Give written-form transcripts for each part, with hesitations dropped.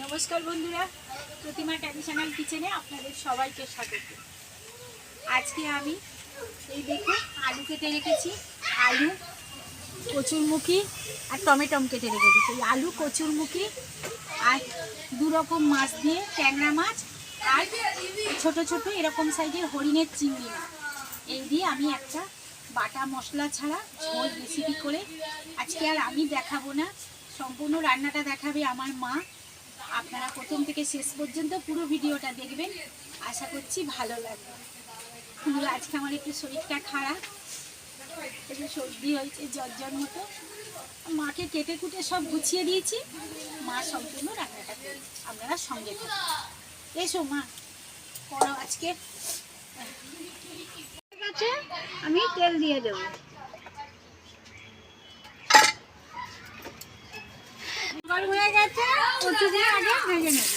नमस्कार बंधुरा प्रतिमा ट्रेडिशनल किचेने आपनादेर सबाइके स्वागत। आज के आमी এই দেখো आलू केटे रेखेছি, आलू कचुरमुखी और टमेटम केटे रेखेছি। এই आलू कचुरमुखी और दो रकम माछ दिए ট্যাংরা माछ और छोटो छोटो एरकम साइजेर हरिणेर चिंगड़ी माछ এই দিয়ে আমি একটা বাটা মশলা ছাড়া ঝোল রেসিপি করে আজকে আর আমি দেখাবো না, সম্পূর্ণ রান্নাটা দেখাবে আমার মা। আপনারা প্রথম থেকে শেষ পর্যন্ত পুরো ভিডিওটা দেখবেন, আশা করছি ভালো লাগবে। কিন্তু আজকে আমার একটু শরীরটা খারাপ, একটু সর্দি হয়েছে, জ্বর মতো। মাকে কেটে কুটে সব গুছিয়ে দিয়েছি, মা সম্পূর্ণ রান্নাটা করে আপনারা সঙ্গে থাকুন। এসো মা, করো আজকে। আমি তেল দিয়ে দেবো। গরম হয়ে গেছে, কচু দিয়ে আগে ভেজে নেব।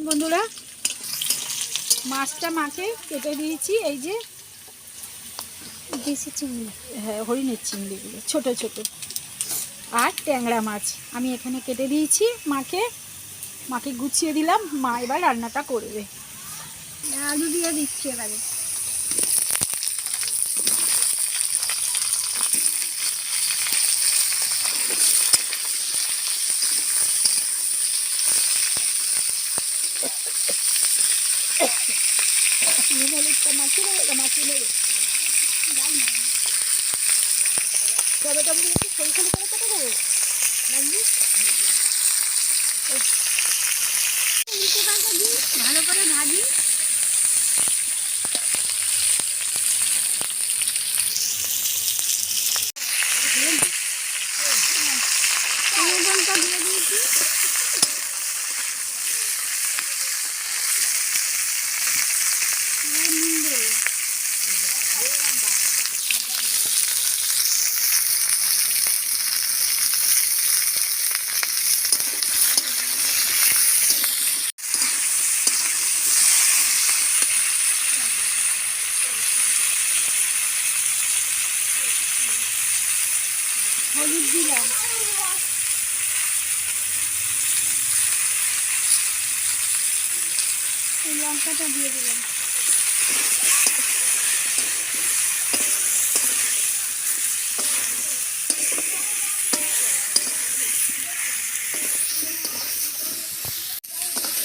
বন্ধুরা মাছটা মাকে কেটে দিয়েছি, এই যে দেশি চিংড়ি, হ্যাঁ হরিণের চিংড়িগুলো ছোট ছোট, আর ট্যাংরা মাছ আমি এখানে কেটে দিয়েছি। মাকে গুছিয়ে দিলাম, মা এবার রান্নাটা করবে। আলু দিয়ে দিচ্ছি এবারে। ভালো করে ভাজি। দিয়ে দিয়েছি, হলুদ দিলাম, এই লঙ্কাটা দিয়ে দিলাম।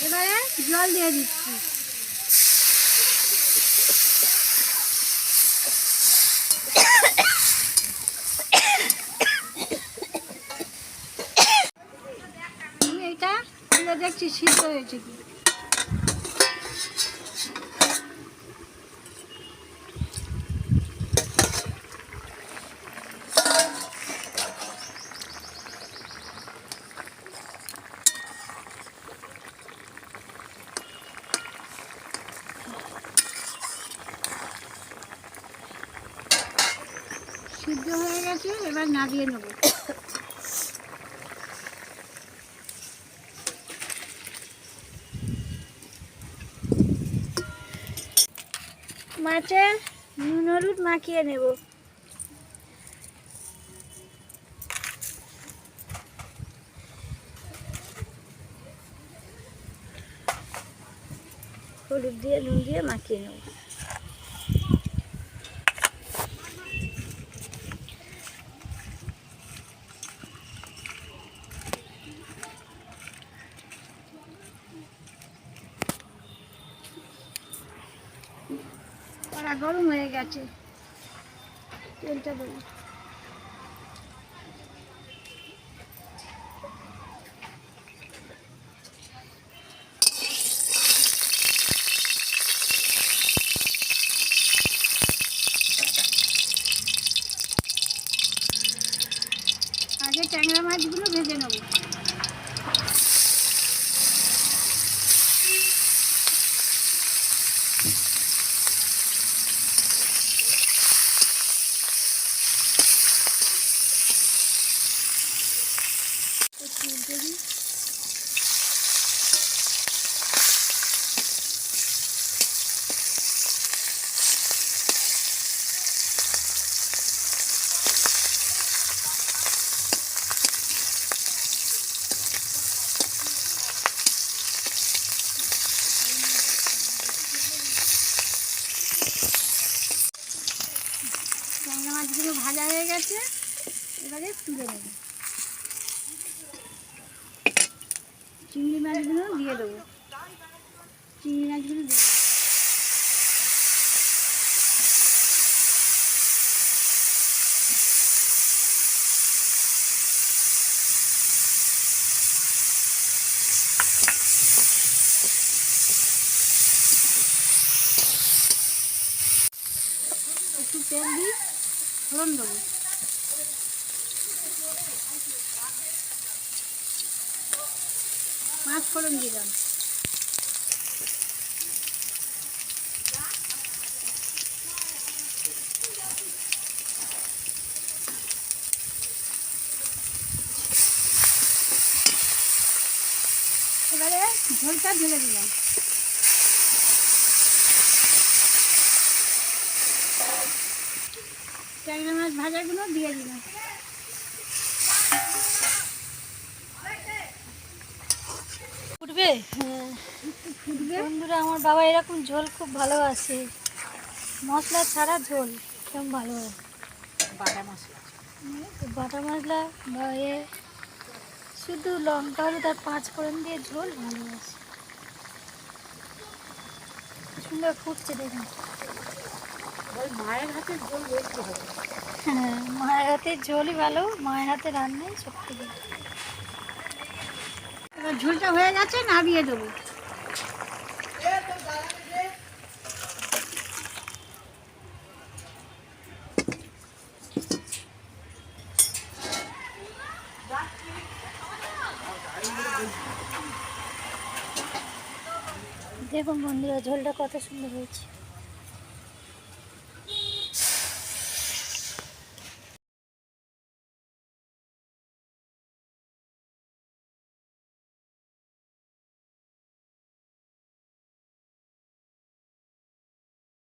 এবারে জল দিয়ে দিচ্ছি। এটা তুলে দেখছি সিদ্ধ হয়েছে কি। সিদ্ধ হয়ে গেছে, এবার নাড়িয়ে নেব। মাছে নুন হলুদ মাখিয়ে নেব। হলুদ দিয়ে নুন দিয়ে মাখিয়ে নেব। কড়া গরম হয়ে গেছে, তেলটা দেবো। আগে ট্যাংরা মাছগুলো ভেজে নেব। ট্যাংরা মাছগুলো ভাজা হয়ে গেছে, এবারে তুলে নেব। চিংড়ি মাছগুলো দিয়ে দেবো। চিংড়ি মাছগুলো দিয়ে দেবো। একটু তেল দিই, ফোড়ন দেবো। মাছ ফোড়ন দিলাম। এবারে ঝোলটা ঢেলে দিলাম। ট্যাংরা মাছ ভাজাগুলো দিয়ে দিলাম। ফুটবে? হ্যাঁ ফুটবে। বন্ধুরা, আমার বাবা এরকম ঝোল খুব ভালোবাসে, মশলা ছাড়া ঝোল কেমন ভালো হয়। বাটা মশলা, বাটা মশলা বা শুধু লঙ্কা হলুদ আর 5 ফোড়ন দিয়ে ঝোল ভালোবাসে। সুন্দর ফুটছে দেখুন। মায়ের হাতের ঝোল বেশি হবে। হ্যাঁ, মায়ের হাতের ঝোলই ভালো, মায়ের হাতে রান্নাই সব থেকে। এবার ঝোলটা হয়ে গেছে, নামিয়ে দেবো। দেখুন বন্ধুরা, ঝোলটা কত সুন্দর হয়েছে।